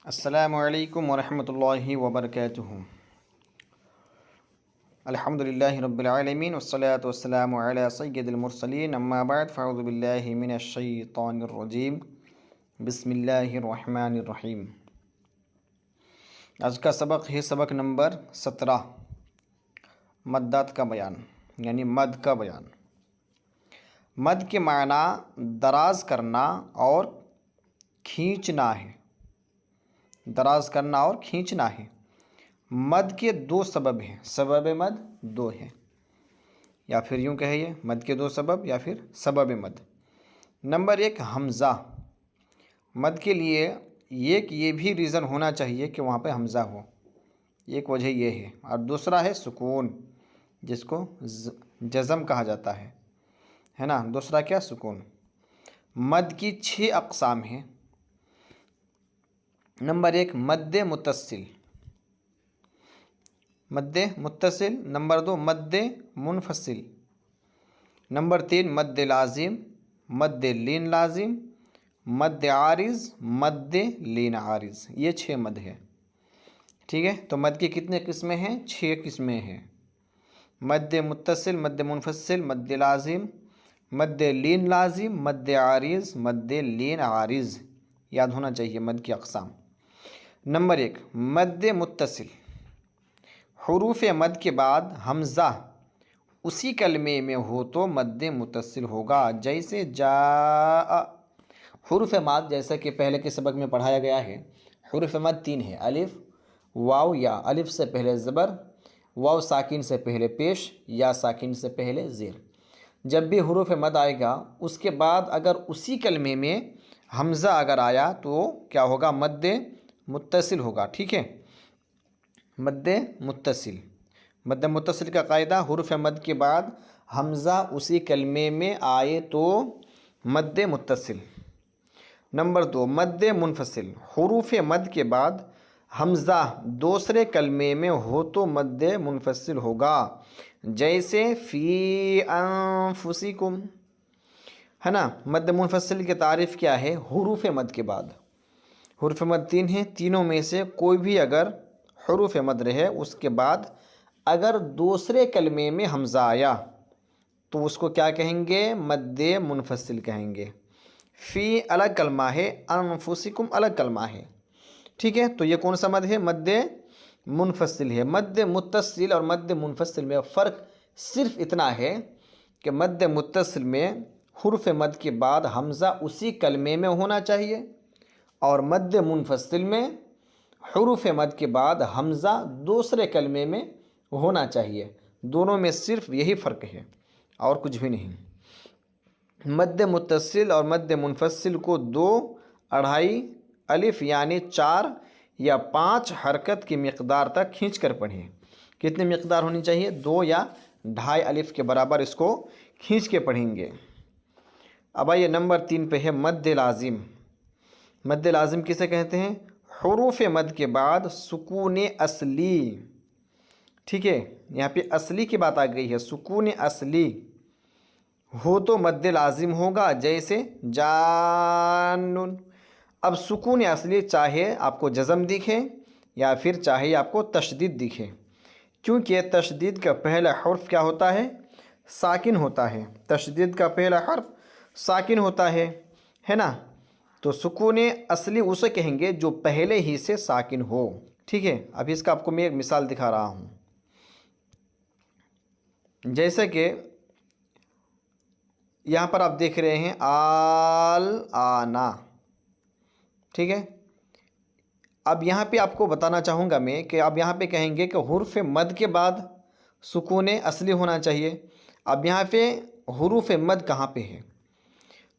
अस्सलामु अलैकुम वरहमतुल्लाहि वबरकातुहू। अल्हम्दुलिल्लाहि रब्बिल आलमीन वस्सलातु वस्सलामु अला सय्यिदिल मुरसलीन अम्मा बाद फ़अऊज़ु बिल्लाहि मिनश शैतानिर रजीम बिस्मिल्लाहिर रहमानिर रहीम। आज का सबक है सबक नंबर 17, मद्दात का बयान यानी मद का बयान। मद के माना दराज करना और खींचना है। दराज करना और खींचना है। मद के दो सबब हैं, सबब मद दो हैं, या फिर यूँ कहिए मद के दो सबब या फिर सबब मद। नंबर एक, हमज़ा। मद के लिए ये भी रीज़न होना चाहिए कि वहाँ पे हमज़ा हो, एक वजह ये है। और दूसरा है सुकून, जिसको जज़म कहा जाता है ना। दूसरा क्या? सुकून। मद की 6 अक़साम हैं। नंबर एक, मद्दे मुत्तसिल, मद्दे मुत्तसिल। नंबर दो, मद्दे मुनफसिल। नंबर तीन, मद्दे लाजिम, मद्दे लीन लाजिम, मद्दे आरिज़, मद्दे लीन आरिज़। ये 6 मद है। ठीक है, तो मद की कितने किस्में हैं? 6 किस्में हैं। मद्दे मुत्तसिल, मद्दे मुनफसिल, मद्दे लाजिम, मद्दे लीन लाजिम, मद्दे आरिज़, मद्दे लीन आरिज़। याद होना चाहिए मद की अक़साम। नंबर एक, मद्दे मुत्तसिल। हुरूफ मद के बाद हमज़ा उसी कलमे में हो तो मद्दे मुत्तसिल होगा। जैसे जा। हुरूफ मद जैसा कि पहले के सबक में पढ़ाया गया है, हुरूफ मद 3 है। अलिफ, वाव, या। अलिफ से पहले ज़बर, वाव साकिन से पहले पेश, या साकिन से पहले ज़ेर। जब भी हुरूफ मद आएगा उसके बाद अगर उसी कलमे में हमज़ा अगर आया तो क्या होगा? मद्दे मुत्तसिल होगा। ठीक है, मद्दे मुत्तसिल। मद्दे मुत्तसिल का कायदा, हुरूफ मद के बाद हमज़ा उसी कलमे में आए तो मद्दे मुत्तसिल। नंबर दो, मद्दे मुनफसिल। हुरूफ मद के बाद हमज़ा दूसरे कलमे में हो तो मद्दे मुनफसिल होगा। जैसे फ़ी अनफुसिकुम, है ना। मद्दे मुनफसिल की तारीफ़ क्या है? हुरूफ मद के बाद। हुरूफ मद 3 हैं, तीनों में से कोई भी अगर हुरूफ मद रहे उसके बाद अगर दूसरे कलमे में हमज़ा आया तो उसको क्या कहेंगे? मद्दे मुनफसिल कहेंगे। फ़ी अलग कलमा है, अनफुसिकुम अलग कलमा है। ठीक है, तो ये कौन सा मद है? मद्दे मुनफसिल है। मद्दे मुत्तसिल और मद्दे मुनफसिल में फ़र्क सिर्फ इतना है कि मद्दे मुत्तसिल में हुरूफ मद के बाद हमज़ा उसी कलमे में होना चाहिए और मद्दे मुनफसिल में हुरूफ मद के बाद हमज़ा दूसरे कलमे में होना चाहिए। दोनों में सिर्फ यही फ़र्क है और कुछ भी नहीं। मद्दे मुत्तसिल और मद्दे मुनफसिल को 2, 2.5 अलिफ यानी 4 या 5 हरकत की मिक़दार तक खींच कर पढ़ें। कितनी मिक़दार होनी चाहिए? 2 या 2.5 अलिफ के बराबर इसको खींच के पढ़ेंगे। अब आइए नंबर 3 पे है मद्दे लाजिम। मद्दे लाजिम किसे कहते हैं? हुरूफ मद के बाद सुकून असली। ठीक है, यहाँ पे असली की बात आ गई है। सुकून असली हो तो मद्दे लाजिम होगा। जैसे जानुन। अब सुकून असली चाहे आपको जज़म दिखे या फिर चाहे आपको तशदीद दिखे, क्योंकि तशदीद का पहला हर्फ क्या होता है? साकिन होता है। तशदीद का पहला हर्फ साकिन होता है ना। तो सुकून असली उसे कहेंगे जो पहले ही से साकिन हो। ठीक है, अभी इसका आपको मैं एक मिसाल दिखा रहा हूँ। जैसे कि यहाँ पर आप देख रहे हैं आल आना। ठीक है, अब यहाँ पे आपको बताना चाहूँगा मैं कि अब यहाँ पे कहेंगे कि हुरूफ मद के बाद सुकून असली होना चाहिए। अब यहाँ पे हुरूफ मद कहाँ पे है?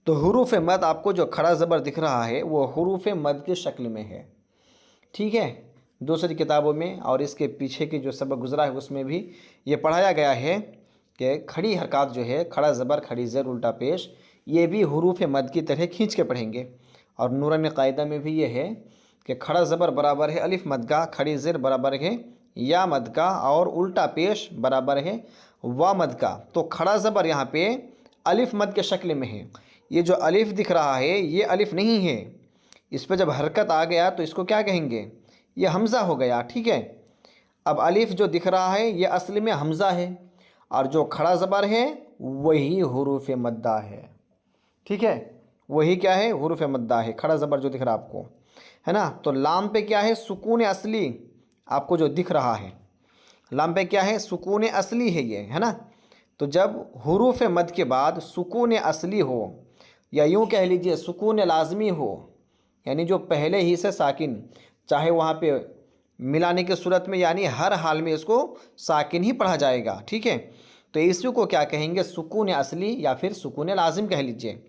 तो हुरूफ मद आपको जो खड़ा ज़बर दिख रहा है वो हुरूफ मद की शक्ल में है। ठीक है, दूसरी किताबों में और इसके पीछे की जो सबक गुज़रा है उसमें भी ये पढ़ाया गया है कि खड़ी हरकत जो है, खड़ा ज़बर, खड़ी ज़ेर, उल्टा पेश, ये भी हुरूफ मद की तरह खींच के पढ़ेंगे। और नूरानी कायदा में भी ये है कि खड़ा ज़बर बराबर है अलिफ मद का, खड़ी ज़ेर बराबर है या मद का, और उल्टा पेश बराबर है वा मद का। तो खड़ा ज़बर यहाँ पे अलिफ मद के शक्ल में है। ये जो अलिफ दिख रहा है ये अलिफ नहीं है, इस पर जब हरकत आ गया तो इसको क्या कहेंगे, ये हमज़ा हो गया। ठीक है, अब अलिफ जो दिख रहा है ये असली में हमज़ा है और जो खड़ा ज़बर है वही हुरूफ मद्दा है। ठीक है, वही क्या है, हुरूफ मद्दा है, खड़ा ज़बर जो दिख रहा है आपको, है ना। तो लाम पे क्या है, सुकून असली आपको जो दिख रहा है, लाम पे क्या है, सुकून असली है ये, है ना। तो जब हुरूफ मद के बाद सुकून असली हो या यूँ कह लीजिए सुकून लाजमी हो, यानी जो पहले ही से साकिन, चाहे वहाँ पे मिलाने की सूरत में, यानी हर हाल में इसको साकिन ही पढ़ा जाएगा। ठीक है, तो इसी को क्या कहेंगे, सुकून असली या फिर सुकून लाजिम कह लीजिए।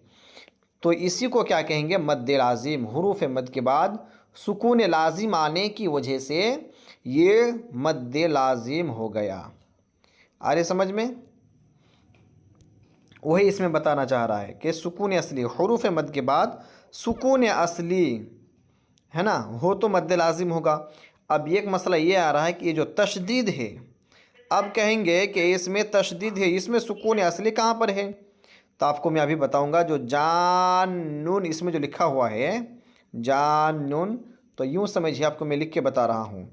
तो इसी को क्या कहेंगे, मद्द लाजिम। हुरूफ मद के बाद सुकून लाजिम आने की वजह से ये मद्द लाजिम हो गया। आ रहे समझ में, वही इसमें बताना चाह रहा है कि सुकून असली, हुरूफ मद के बाद सुकून असली, है ना, हो तो मद्द लाजिम होगा। अब एक मसला ये आ रहा है कि ये जो तशदीद है, अब कहेंगे कि इसमें तशदीद है, इसमें सुकून असली कहाँ पर है। तो आपको मैं अभी बताऊंगा, जो जान नून इसमें जो लिखा हुआ है जान नून, तो यूँ समझिए, आपको मैं लिख के बता रहा हूँ,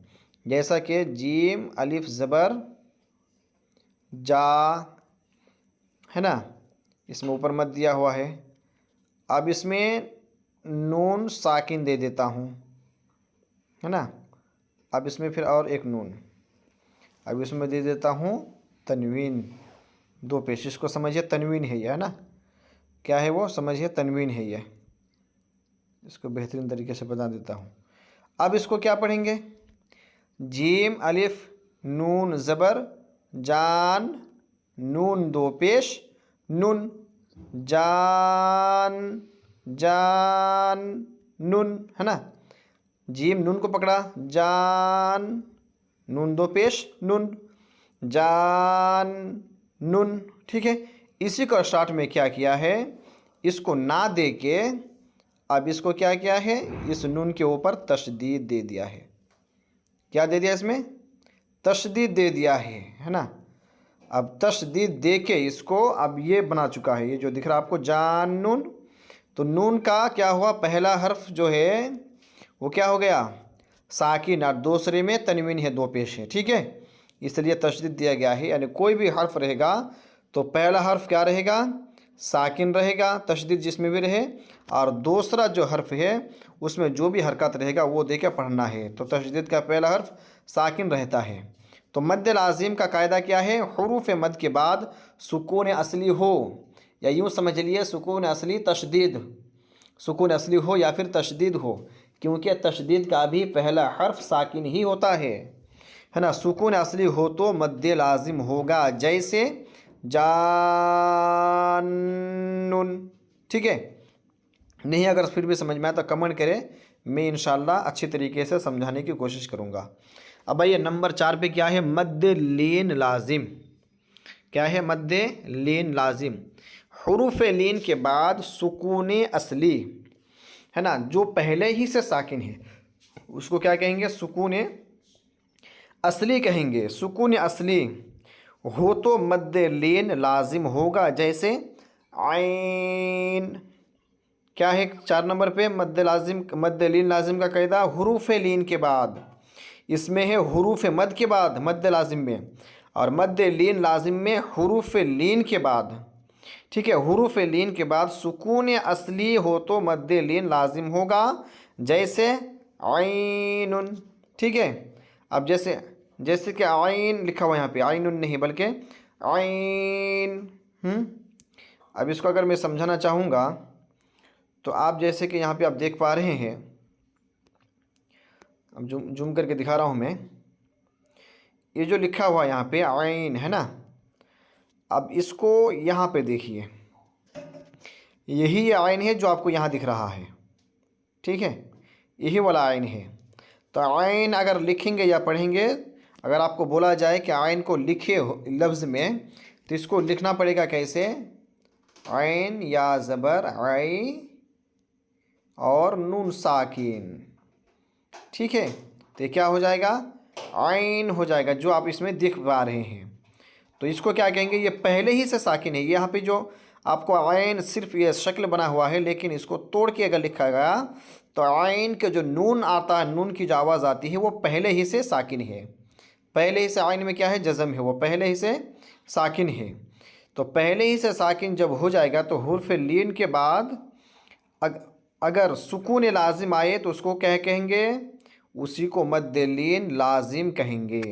जैसा कि जीम अलिफ ज़बर जा, है ना, इसमें ऊपर मत दिया हुआ है। अब इसमें नून साकिन दे देता हूँ, है ना। अब इसमें फिर और एक नून, अब इसमें दे देता हूँ तनवीन, दो पेश, इसको समझिए तनवीन है ये, है ना। क्या है वो, समझिए तनवीन है ये, इसको बेहतरीन तरीके से बता देता हूँ। अब इसको क्या पढ़ेंगे, जीम अलिफ नून ज़बर जान नून दो पेश नून, जान जान नून, है ना। जीम नून को पकड़ा, जान नून दो पेश नून, जान नून। ठीक है, इसी को स्टार्ट में क्या किया है, इसको ना दे के अब इसको क्या किया है, इस नून के ऊपर तशदीद दे दिया है। क्या दे दिया, इसमें तशदीद दे दिया है ना। अब तशदीद दे के इसको अब ये बना चुका है, ये जो दिख रहा है आपको जान नून, तो नून का क्या हुआ, पहला हर्फ जो है वो क्या हो गया, साकिन, और दूसरे में तनवीन है, दो पेश है। ठीक है, इसलिए तशदीद दिया गया है, यानी कोई भी हर्फ रहेगा तो पहला हर्फ क्या रहेगा, साकिन रहेगा, तशदीद जिसमें भी रहे, और दूसरा जो हर्फ है उसमें जो भी हरकत रहेगा वो देकर पढ़ना है। तो तशदीद का पहला हर्फ साकिन रहता है। तो मद्द लाजिम का कायदा क्या है, हुरूफ मद के बाद सुकून असली हो, या यूँ समझ लिए सुकून असली तशदीद, सुकून असली हो या फिर तशदीद हो, क्योंकि तशदीद का भी पहला हर्फ साकिन ही होता है ना। सुकून असली हो तो मद्द लाजिम होगा, जैसे जानून। ठीक है, नहीं अगर फिर भी समझ में आया तो कमेंट करें, मैं इंशाल्लाह अच्छी तरीके से समझाने की कोशिश करूँगा। अब आइए नंबर 4 पे क्या है, मद्द लीन लाजिम। क्या है, मद्द लीन लाजिम, हुरूफ लीन के बाद सुकून असली, है ना, जो पहले ही से साकिन है उसको क्या कहेंगे, सुकून असली कहेंगे। सुकून असली हो तो मद्द लीन लाजिम होगा, जैसे आइन। क्या है 4 नंबर पे, मद्द लाजिम, मद्द लीन लाजिम का कायदा, हुरूफ लीन के बाद, इसमें है हुरूफ मद के बाद मद्द लाजिम में, और मद्द लीन लाजिम में हुरूफ लीन के बाद। ठीक है, हुरूफ लीन के बाद सुकून असली हो तो मद्द लीन लाजिम होगा, जैसे आइनुन। ठीक है, अब जैसे जैसे कि आइन लिखा हुआ यहाँ पे, आइनुन नहीं बल्कि आइन। अब इसको अगर मैं समझाना चाहूँगा तो आप जैसे कि यहाँ पे आप देख पा रहे हैं, अब जूम करके दिखा रहा हूँ मैं, ये जो लिखा हुआ यहाँ पे आइन है ना, अब इसको यहाँ पे देखिए, यही आइन है जो आपको यहाँ दिख रहा है। ठीक है, यही वाला आइन है। तो आइन अगर लिखेंगे या पढ़ेंगे, अगर आपको बोला जाए कि आइन को लिखे लफ्ज़ में, तो इसको लिखना पड़ेगा कैसे, आइन या ज़बर आई और नून साकिन। ठीक है, तो क्या हो जाएगा, आइन हो जाएगा, जो आप इसमें देख पा रहे हैं। तो इसको क्या कहेंगे, ये पहले ही से साकिन है। यहाँ पे जो आपको आइन सिर्फ ये शक्ल बना हुआ है, लेकिन इसको तोड़ के अगर लिखा गया तो आइन के जो नून आता है, नून की जो आवाज़ आती है वो पहले ही से साकिन है। पहले ही से आइन में क्या है, जज़म है, वो पहले ही से साकिन है। तो पहले ही से साकिन जब हो जाएगा तो हुर्फ लीन के बाद अगर सुकून लाजिम आए तो उसको क्या कहेंगे, उसी को मद्द लीन लाजिम कहेंगे।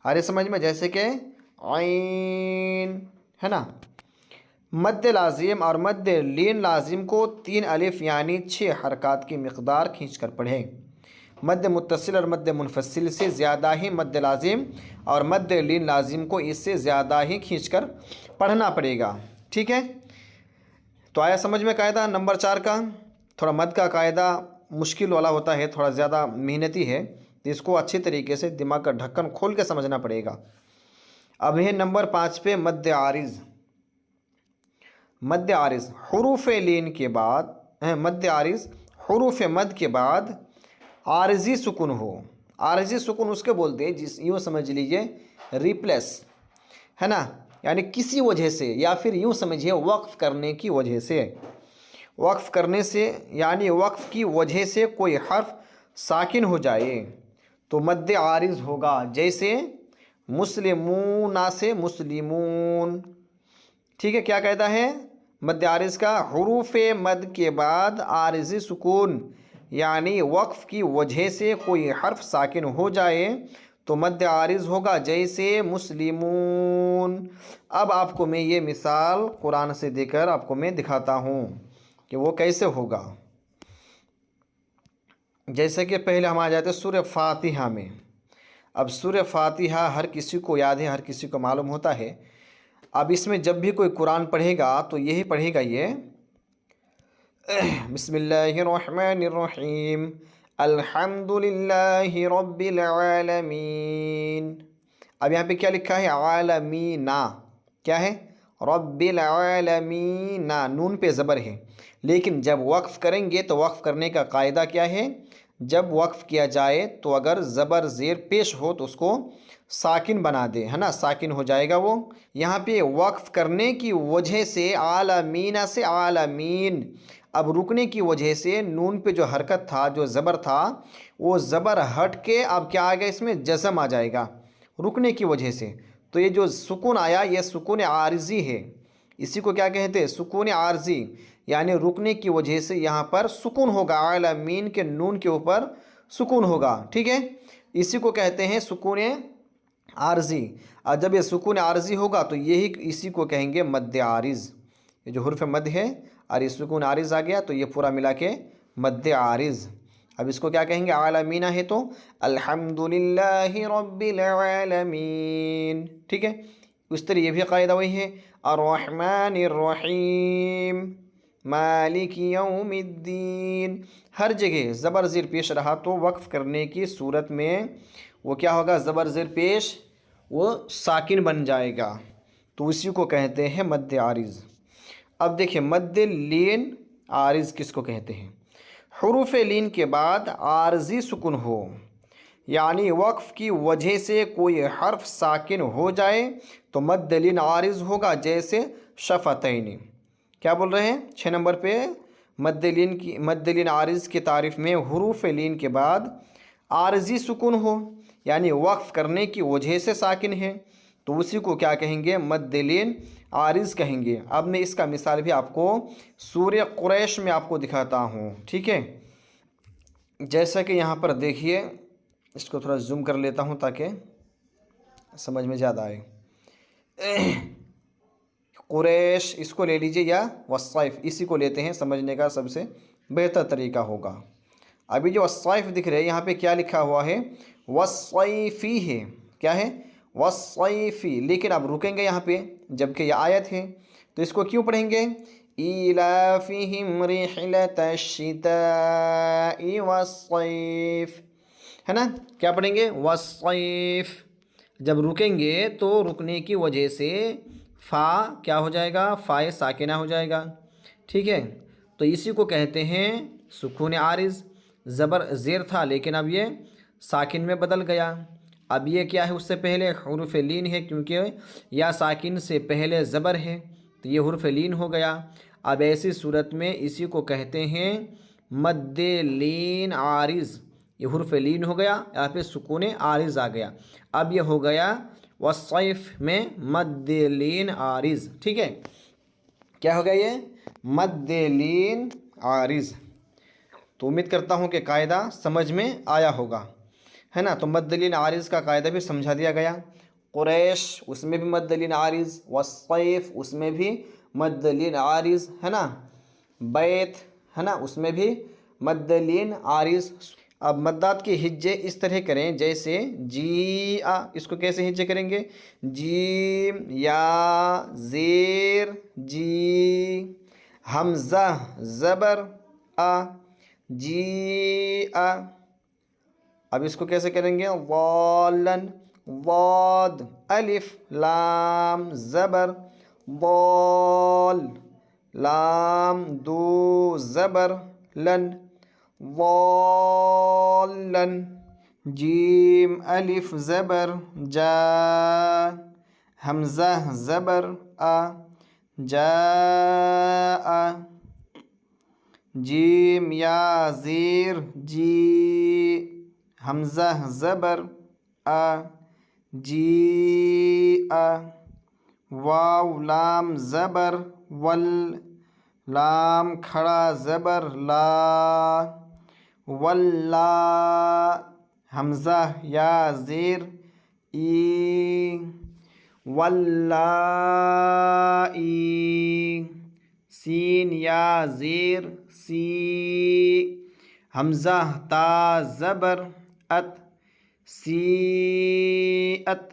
अरे समझ में, जैसे कि आइन है ना। मद्द लाजिम और मद्द लीन लाजिम को 3 अलिफ यानी 6 हरकत की मिक़दार खींच कर पढ़ें। मद्द मुत्तसिल और मद्द मुनफसिल से ज़्यादा ही मद्द लाजिम और मद्द लीन लाजिम को इससे ज़्यादा ही खींच कर पढ़ना पड़ेगा। ठीक है, तो आया समझ में कायदा नंबर 4 का। थोड़ा मद का कायदा मुश्किल वाला होता है, थोड़ा ज़्यादा मेहनती है, तो इसको अच्छी तरीके से दिमाग का ढक्कन खोल के समझना पड़ेगा। अब है नंबर 5 पे मद्द आरिज़। मद्द आरिज़ हुरूफ लीन के बाद, मद्द आरिज़ हुरूफ मद के बाद आरजी सुकून हो। आरजी सुकून उसके बोलते हैं जिस, यूँ समझ लीजिए रिप्लेस, है ना, यानी किसी वजह से, या फिर यूँ समझिए वक्फ़ करने की वजह से। वक्फ़ करने से यानी वक्फ़ की वजह से कोई हर्फ साकिन हो जाए तो मद्द आरिज़ होगा। जैसे मुस्लिमूना से मुस्लिमून। ठीक है, क्या कहता है मद्द आरिज़ का, हुरूफ मद के बाद आरिज़ी सुकून यानी वक्फ़ की वजह से कोई हर्फ साकिन हो जाए तो मद्द आरिज़ होगा। जैसे मुस्लिमून। अब आपको मैं ये मिसाल कुरान से देकर आपको मैं दिखाता हूँ कि वो कैसे होगा। जैसे कि पहले हम आ जाते हैं सूरह फातिहा में। अब सूरह फातिहा हर किसी को याद है, हर किसी को मालूम होता है। अब इसमें जब भी कोई कुरान पढ़ेगा तो यही पढ़ेगा ये बिस्मिल्लाहिर्रहमानिर्रहीम अल्हम्दुलिल्लाहि रब्बिल आलमीन। अब यहाँ पे क्या लिखा है, आलमीना, क्या है, रब्बिल आलमीना, नून पे ज़बर है। लेकिन जब वक्फ़ करेंगे तो वक्फ़ करने का कायदा क्या है, जब वक्फ़ किया जाए तो अगर ज़बर ज़ेर पेश हो तो उसको साकिन बना दे, है ना, साकिन हो जाएगा वो। यहाँ पे वक्फ़ करने की वजह से आलमीना से आलमीन, अब रुकने की वजह से नून पे जो हरकत था, जो ज़बर था, वो ज़बर हट के अब क्या आ गया, इसमें जज़म आ जाएगा रुकने की वजह से। तो ये जो सुकून आया ये सुकून आर्जी है। इसी को क्या कहते हैं, सुकून आर्जी, यानी रुकने की वजह से यहाँ पर सुकून होगा, आलमीन के नून के ऊपर सुकून होगा। ठीक है, इसी को कहते हैं सुकून आर्जी। और जब ये सुकून आर्जी होगा तो यही इसी को कहेंगे मद्द आरिज़। ये जो हुर्फ मद है और ये सुकून आरिज़ आ गया तो ये पूरा मिला के मद्द आरिज़। अब इसको क्या कहेंगे, आलमीना है तो अल्हम्दुलिल्लाहि रब्बिल आलमीन। ठीक है, उस तरह ये भी कायदा वही है, अर्रहमानिर रहीम मालिकी यौमिद्दीन। हर जगह ज़बर ज़ेर पेश रहा तो वक्फ़ करने की सूरत में वो क्या होगा, ज़बर ज़ेर पेश वो साकिन बन जाएगा, तो उसी को कहते हैं मद्द आरिज़। अब देखिए मद्द लीन आरिज़ किसको कहते हैं, हुरूफ लीन के बाद आर्जी सुकून हो, यानी वक्फ़ की वजह से कोई हर्फ साकिन हो जाए तो मद्द लीन आरिज़ होगा। जैसे शफ़तैनी, क्या बोल रहे हैं 6 नंबर पे, मद्द लीन आरिज़ की तारीफ़ में हुरूफ लीन के बाद आर्जी सुकून हो, यानी वक्फ़ करने की वजह से साकिन है, तो उसी को क्या कहेंगे, मद्द लीन आरिज़ कहेंगे। अब मैं इसका मिसाल भी आपको सूरह कुरैश में आपको दिखाता हूँ। ठीक है, जैसा कि यहाँ पर देखिए, इसको थोड़ा जूम कर लेता हूँ ताकि समझ में ज़्यादा आए। कुरैश इसको ले लीजिए या वस्साइफ, इसी को लेते हैं, समझने का सबसे बेहतर तरीका होगा। अभी जो वस्साइफ दिख रहे हैं यहाँ पे क्या लिखा हुआ है, वस्साइफी है, क्या है, वस्साइफी। लेकिन अब रुकेंगे यहाँ पे, जबकि यह आयत है, तो इसको क्यों पढ़ेंगे, इलाफिहिम रिहलतश्शिताइ वस्सैफ, है ना, क्या पढ़ेंगे, वस्सैफ। जब रुकेंगे तो रुकने की वजह से फ़ा क्या हो जाएगा, फ़ाए साकिना हो जाएगा। ठीक है, तो इसी को कहते हैं सुकून आरिज़। ज़बर ज़ेर था लेकिन अब ये साकिन में बदल गया। अब ये क्या है, उससे पहले हुरूफ लीन है, क्योंकि या साकिन से पहले ज़बर है तो ये हुरूफ लीन हो गया। अब ऐसी सूरत में इसी को कहते हैं मद्दे लीन आरिज, ये हुर्फ लीन हो गया, यहाँ पे सुकून आरिज आ गया। अब ये हो गया वस्सैफ में मद्दे लीन आरिज। ठीक है, क्या हो गया ये? मद्दे लीन आरिज। तो उम्मीद करता हूँ कि कायदा समझ में आया होगा, है ना। तो मद्दलीन आरिज का कायदा भी समझा दिया गया। कुरैश उसमें भी मद्दलीन आरिज, वस्सैफ उसमें भी मद्दलीन आरिज, है ना। बैत, है ना, उसमें भी मद्दलीन आरिज। अब मद्दात के हिज्जे इस तरह करें जैसे जी आ, इसको कैसे हिज्जे करेंगे? जीम या जेर जी, हमजा ज़बर आ, जी आ। अब इसको कैसे करेंगे? वालन, वाद, अलिफ लाम ज़बर, वाल, लाम दो ज़बर लन, वालन, जीम अलिफ ज़बर जा, हमज़ा ज़बर आ, जा आ, जीम या ज़ीर जी, हमज़ा ज़बर आ, जी आ, वाव लाम ज़बर वल, लाम खड़ा ज़बर ला, वल्ला, हमज़ा या ज़ीर ई, वल्लाई, सीन या ज़ीर सी, हमज़ा ता ज़बर अत, सी अत,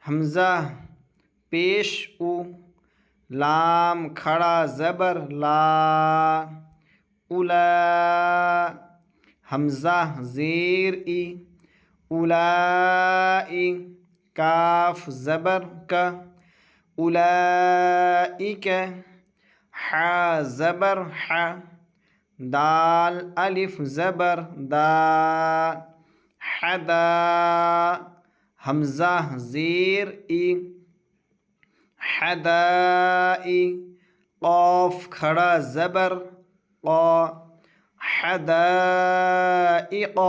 हमज़ा पेश उ, लाम खड़ा ज़बर ला, उला, हमज़ा ज़ेर ई, उलाई, काफ ज़बर का, उलाइक, हा ज़बर हा, दाल अलिफ ज़बर दा, हदा, हमज़ा ज़ेर ई, हदाई, क़ाफ खड़ा ज़बर क़ा, हदाइक़।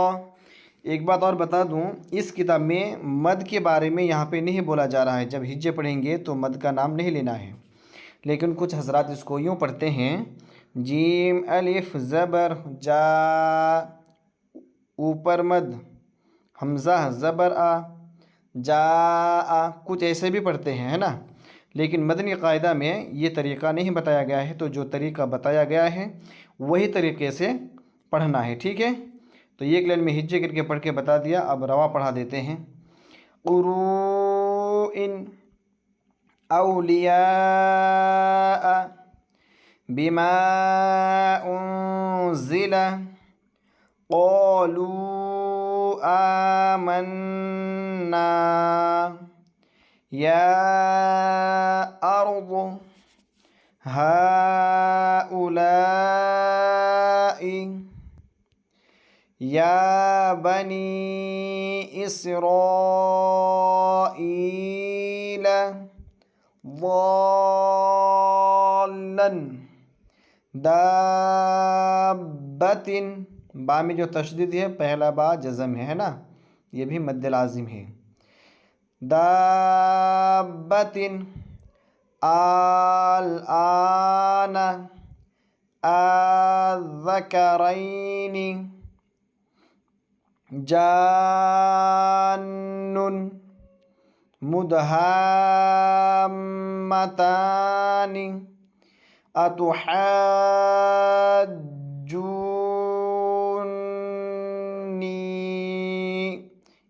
एक बात और बता दूं, इस किताब में मद के बारे में यहाँ पे नहीं बोला जा रहा है। जब हिज्जे पढ़ेंगे तो मद का नाम नहीं लेना है, लेकिन कुछ हजरात इसको यूँ पढ़ते हैं जीम अलिफ ज़बर जा, ऊपर मद, हमज़ा ज़बर आ, जा आ, कुछ ऐसे भी पढ़ते हैं, है ना। लेकिन मदनी कायदा में ये तरीक़ा नहीं बताया गया है, तो जो तरीक़ा बताया गया है वही तरीक़े से पढ़ना है। ठीक है, तो एक लाइन में हिज्जे करके पढ़ के बता दिया। अब रवा पढ़ा देते हैं। क़ुरूइन औलिया बिमा उन्ज़िला क़ालू आमन्ना या अर्दु हाउलाई या बनी इसराईल ज़ाल्लन दाब्बतिन। बा में जो तशदीद है, पहला बा जज़म है ना, ये भी मद्दे लाज़िम है। दाब्बतिन, आल आना, आज़्ज़करैनि, जान्नुन, मुदहाम्मतानि, अतुहज्जुनी।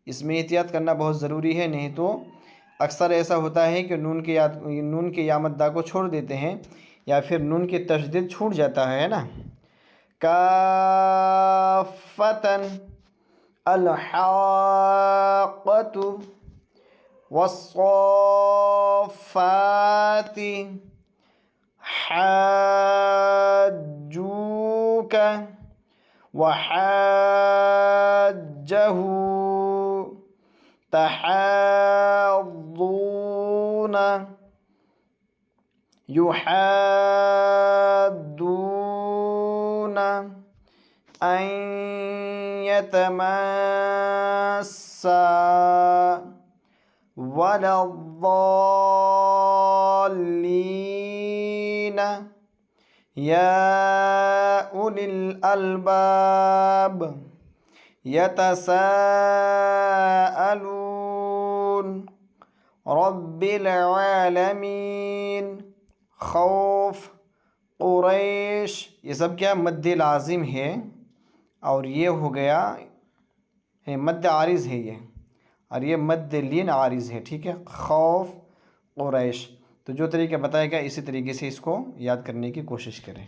इसमें एहतियात करना बहुत ज़रूरी है, नहीं तो अक्सर ऐसा होता है कि नून के या मद्दा को छोड़ देते हैं, या फिर नून के तशदीद छूट जाता है ना। काफ़तन, अलहाक़तु, वस्साफ़ाति, हाज्जूक, वहाज्जहू, तहाद्दून, युहाद्दून, अन यतमस्सा वलद्दाल्लीन या उलिल अलबाब यतसाअलून रब्बिल आलमीन खौफ कुरैश। ये सब क्या मद्दे लाजिम है और ये हो गया मद्दे आरिज़ है ये, और ये मद्दे लीन आरिज़ है। ठीक है, खौफ कुरैश। तो जो तरीका बताया गया इसी तरीके से इसको याद करने की कोशिश करें।